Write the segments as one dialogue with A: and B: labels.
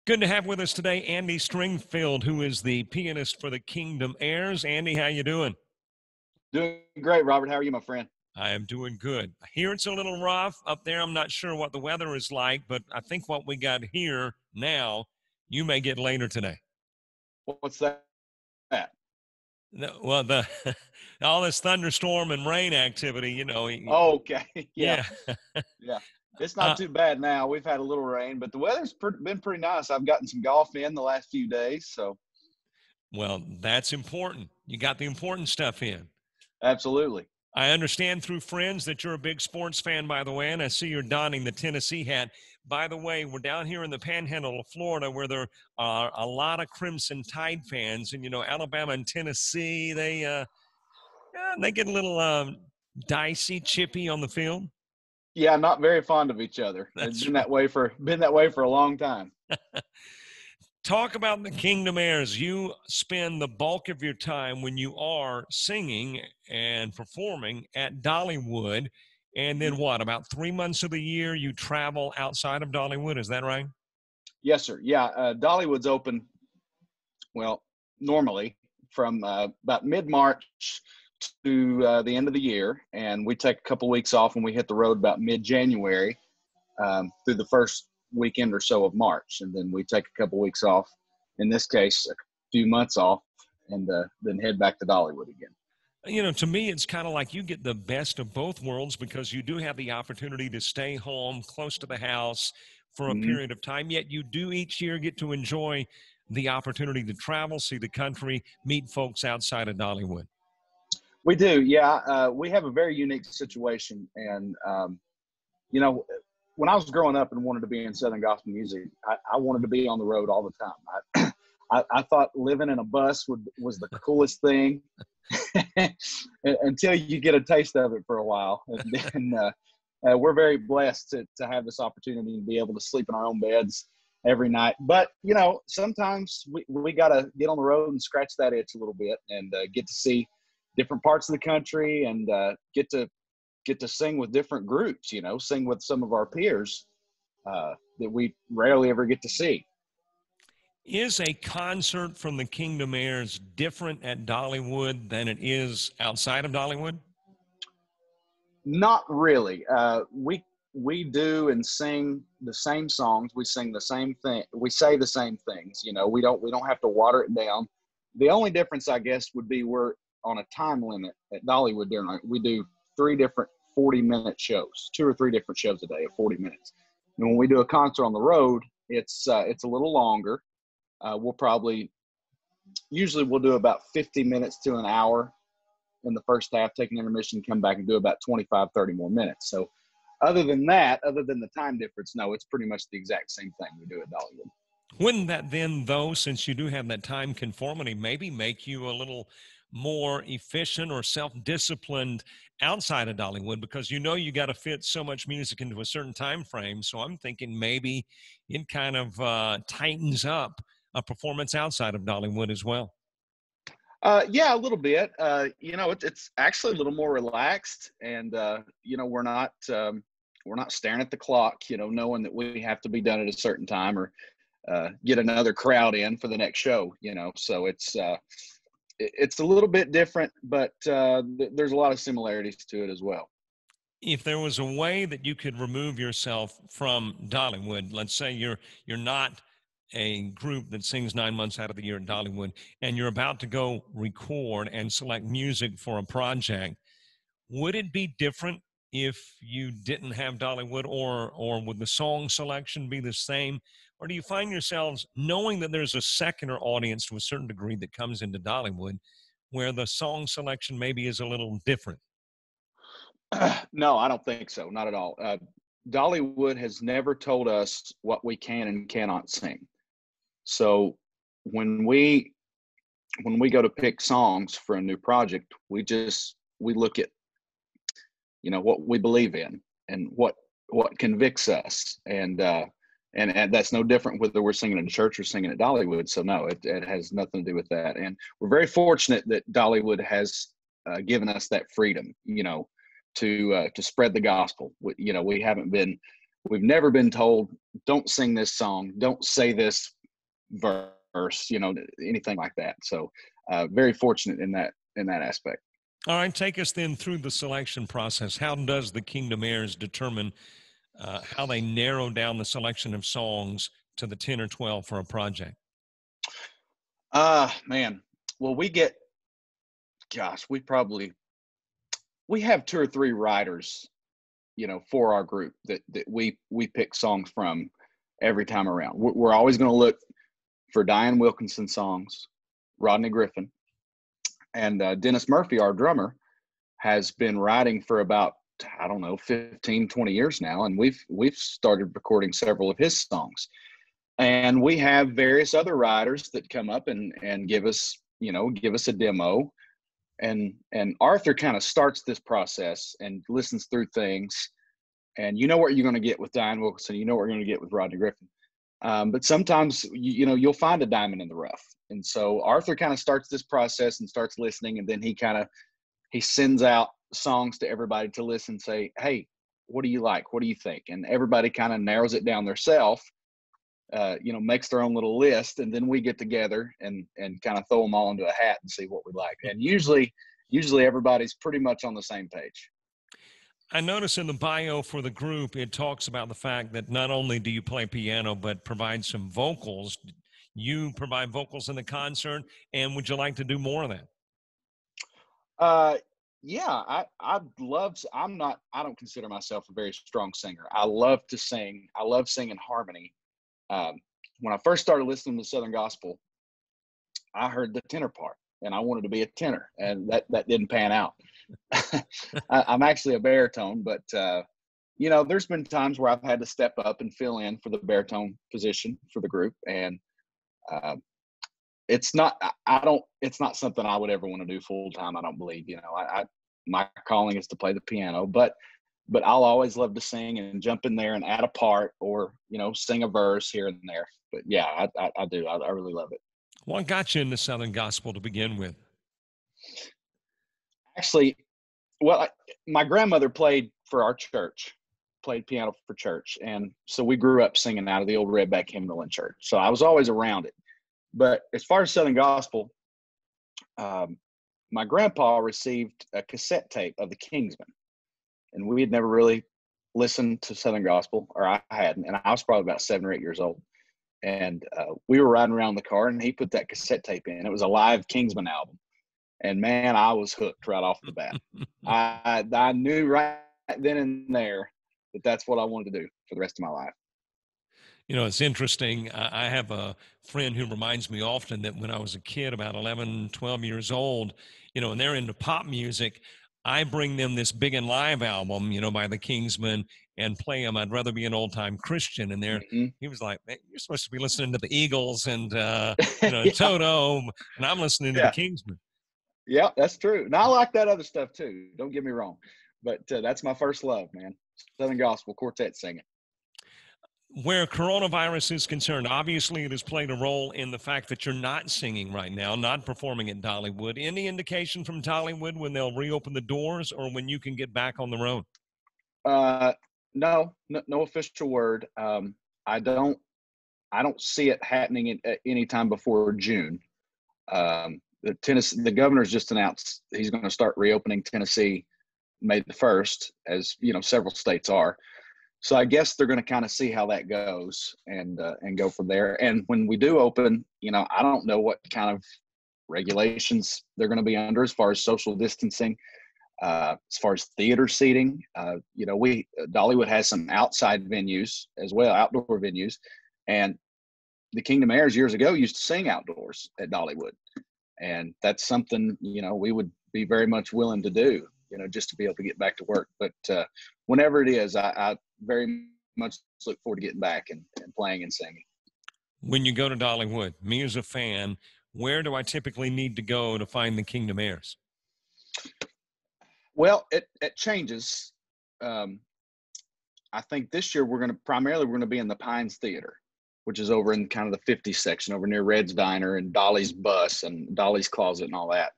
A: Good to have with us today Andy Stringfield, who is the pianist for the Kingdom Heirs. Andy, how you doing?
B: Doing great, Robert. How are you, my friend?
A: I am doing good. Here it's a little rough. Up there, I'm not sure what the weather is like, but I think what we got here now, you may get later today.
B: What's that?
A: Well, the all this thunderstorm and rain activity,
B: Oh, okay. Yeah.
A: yeah.
B: Yeah. It's not
A: uh,
B: too bad now. We've had a little rain, but the weather's been pretty nice. I've gotten some golf in the last few days, so
A: well, that's important. You got the important stuff in.
B: absolutely.
A: I understand through friends that you're a big sports fan, by the way, and I see you're donning the Tennessee hat. By the way, we're down here in the panhandle of Florida where there are a lot of Crimson Tide fans, and Alabama and Tennessee, they get a little dicey, chippy on the field.
B: Yeah, not very fond of each other. It's
A: That's
B: been
A: right.
B: that way for a long time.
A: Talk about the Kingdom Heirs. You spend the bulk of your time when you are singing and performing at Dollywood. And then what, about 3 months of the year you travel outside of Dollywood? Is that right?
B: Yes, sir. Yeah, Dollywood's open. Well, normally from about mid-March to the end of the year, and we take a couple weeks off and we hit the road about mid-January through the first weekend or so of March, and then we take a couple weeks off. In this case, a few months off, and then head back to Dollywood again.
A: To me, it's kind of like you get the best of both worlds because you do have the opportunity to stay home close to the house for a
B: Hmm.
A: period of time, yet you do each year get to enjoy the opportunity to travel, see the country, meet folks outside of Dollywood.
B: We do, yeah. We have a very unique situation, and you know, when I was growing up and wanted to be in Southern gospel music, I wanted to be on the road all the time. I thought living in a bus was the coolest thing until you get a taste of it for a while. And then we're very blessed to have this opportunity and be able to sleep in our own beds every night. But, sometimes we got to get on the road and scratch that itch a little bit and get to see different parts of the country and get to sing with different groups, sing with some of our peers that we rarely ever get to see.
A: Is a concert from the Kingdom Heirs different at Dollywood than it is outside of Dollywood?
B: Not really. We do and sing the same songs. We sing the same thing. We say the same things. We don't have to water it down. The only difference, I guess, would be we're on a time limit at Dollywood during like we do 3 different 40-minute shows, 2 or 3 different shows a day of 40 minutes. And when we do a concert on the road, it's a little longer. Usually we'll do about 50 minutes to an hour in the first half, take an intermission, come back and do about 25, 30 more minutes. So other than the time difference, no, it's pretty much the exact same thing we do at Dollywood.
A: Wouldn't that then, though, since you do have that time conformity, maybe make you a little more efficient or self-disciplined outside of Dollywood because you got to fit so much music into a certain time frame. So I'm thinking maybe it kind of tightens up a performance outside of Dollywood as well.
B: Yeah, a little bit. It's actually a little more relaxed, and we're not staring at the clock. Knowing that we have to be done at a certain time or get another crowd in for the next show. So it's a little bit different, but there's a lot of similarities to it as well.
A: If there was a way that you could remove yourself from Dollywood, let's say you're not a group that sings 9 months out of the year at Dollywood, and you're about to go record and select music for a project, would it be different if you didn't have Dollywood, or would the song selection be the same? Or do you find yourselves knowing that there's a secular audience to a certain degree that comes into Dollywood where the song selection maybe is a little different?
B: No, I don't think so. Not at all. Dollywood has never told us what we can and cannot sing. So when we go to pick songs for a new project, we look at what we believe in and what convicts us, and that's no different whether we're singing in church or singing at Dollywood. So no, it has nothing to do with that. And we're very fortunate that Dollywood has given us that freedom, to spread the gospel. We've never been told, don't sing this song, don't say this verse, anything like that. So very fortunate in that aspect.
A: All right, take us then through the selection process. How does the Kingdom Heirs determine how they narrow down the selection of songs to the 10 or 12 for a project?
B: Man, well, we have 2 or 3 writers, for our group that we pick songs from every time around. We're always going to look for Diane Wilkinson songs, Rodney Griffin, and Dennis Murphy, our drummer, has been writing for about, I don't know, 15, 20 years now. And we've started recording several of his songs. And we have various other writers that come up and give us a demo. And Arthur kind of starts this process and listens through things. And you know what you're going to get with Diane Wilkinson. You know what you're going to get with Rodney Griffin. But sometimes, you'll find a diamond in the rough. And so Arthur kind of starts this process and starts listening. And then he sends out songs to everybody to listen, say, hey, what do you like? What do you think? And everybody kind of narrows it down themselves, makes their own little list. And then we get together and kind of throw them all into a hat and see what we like. And usually everybody's pretty much on the same page.
A: I notice in the bio for the group, it talks about the fact that not only do you play piano, but provide some vocals. You provide vocals in the concert, and would you like to do more of that?
B: Yeah, I don't consider myself a very strong singer. I love to sing. I love singing harmony. When I first started listening to Southern gospel, I heard the tenor part and I wanted to be a tenor, and that didn't pan out. I'm actually a baritone, but there's been times where I've had to step up and fill in for the baritone position for the group. And it's not something I would ever want to do full time. I don't believe, my calling is to play the piano, but I'll always love to sing and jump in there and add a part or, sing a verse here and there. But yeah, I do. I really love it.
A: What got you into Southern gospel to begin with?
B: Actually, well, my grandmother played for our church, played piano for church. And so we grew up singing out of the old Redback hymnal in church. So I was always around it. But as far as Southern gospel, my grandpa received a cassette tape of the Kingsmen. And we had never really listened to Southern gospel, or I hadn't. And I was probably about 7 or 8 years old. And we were riding around the car, and he put that cassette tape in. It was a live Kingsman album. And man, I was hooked right off the bat. I knew right then and there that that's what I wanted to do for the rest of my life.
A: It's interesting. I have a friend who reminds me often that when I was a kid, about 11, 12 years old, and they're into pop music, I bring them this Big and Live album, by the Kingsmen, and play them. I'd rather be an old-time Christian. And he was like, man, you're supposed to be listening to the Eagles and,
B: Yeah.
A: Toto, and I'm listening to the Kingsmen.
B: Yeah, that's true. And I like that other stuff too. Don't get me wrong. But that's my first love, man. Southern gospel, quartet singing.
A: Where coronavirus is concerned, obviously it has played a role in the fact that you're not singing right now, not performing at Dollywood. Any indication from Dollywood when they'll reopen the doors or when you can get back on the road?
B: No official word. I don't see it happening at any time before June. The governor's just announced he's going to start reopening Tennessee May the 1st, as several states are. So I guess they're going to kind of see how that goes and go from there. And when we do open, I don't know what kind of regulations they're going to be under as far as social distancing, as far as theater seating. Dollywood has some outside venues as well, outdoor venues, and the Kingdom Heirs years ago used to sing outdoors at Dollywood. And that's something, we would be very much willing to do, just to be able to get back to work. But whenever it is, I very much look forward to getting back and playing and singing.
A: When you go to Dollywood, me as a fan, where do I typically need to go to find the Kingdom Heirs?
B: Well, it changes. I think this year we're going to be in the Pines Theater, which is over in kind of the 50s section over near Red's Diner and Dolly's Bus and Dolly's Closet and all that.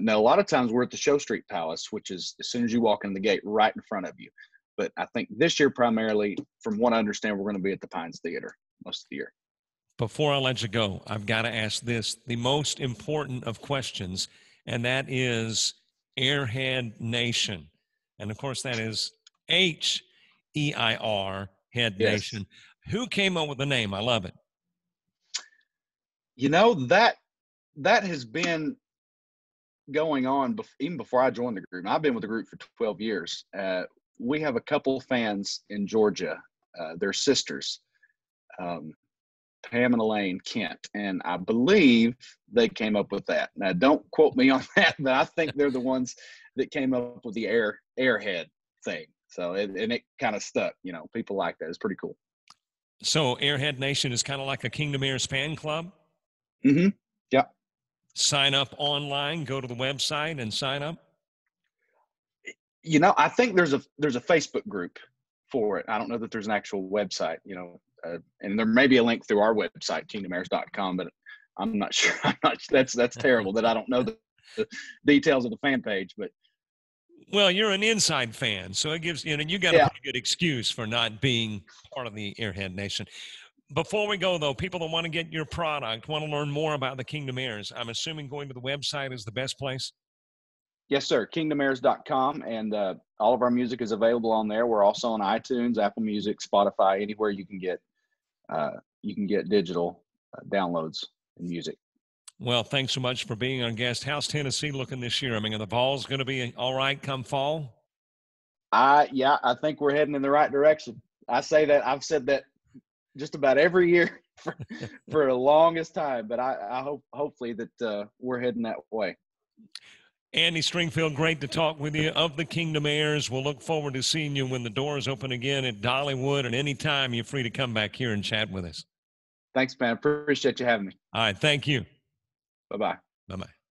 B: Now, a lot of times we're at the Show Street Palace, which is as soon as you walk in the gate right in front of you. But I think this year primarily, from what I understand, we're going to be at the Pines Theater most of the year.
A: Before I let you go, I've got to ask this, the most important of questions, and that is Airhead Nation. And of course, that is H-E-I-R, Head
B: Yes.
A: Nation. Who came up with the name? I love it.
B: You know, that has been going on even before I joined the group. I've been with the group for 12 years. We have a couple fans in Georgia. They're sisters, Pam and Elaine Kent, and I believe they came up with that. Now, don't quote me on that, but I think they're the ones that came up with the airhead thing. So, and it kind of stuck. You know, people like that. It's pretty cool.
A: So Airhead Nation is kind of like a Kingdom Heirs fan club?
B: Mm-hmm. Yeah.
A: Sign up online, go to the website and sign up?
B: You know, I think there's a Facebook group for it. I don't know that there's an actual website, you know, and there may be a link through our website, kingdomheirs.com, but I'm not sure. That's terrible that I don't know the details of the fan page, but.
A: Well, you're an inside fan, so it gives, you know, you got a pretty good excuse for not being part of the Airhead Nation. Before we go, though, people that want to get your product, want to learn more about the Kingdom Heirs, I'm assuming going to the website is the best place?
B: Yes, sir. Kingdomheirs.com, and all of our music is available on there. We're also on iTunes, Apple Music, Spotify, anywhere you can get digital downloads and music.
A: Well, thanks so much for being our guest. How's Tennessee looking this year? I mean, are the Vols going to be all right come fall?
B: Yeah, I think we're heading in the right direction. I say that. I've said that just about every year for the longest time, but I hope hopefully that we're heading that way.
A: Andy Stringfield, great to talk with you of the Kingdom Heirs. We'll look forward to seeing you when the doors open again at Dollywood, and anytime you're free to come back here and chat with us.
B: Thanks, man. Appreciate you having me.
A: All right, thank you.
B: Bye-bye.
A: Bye-bye.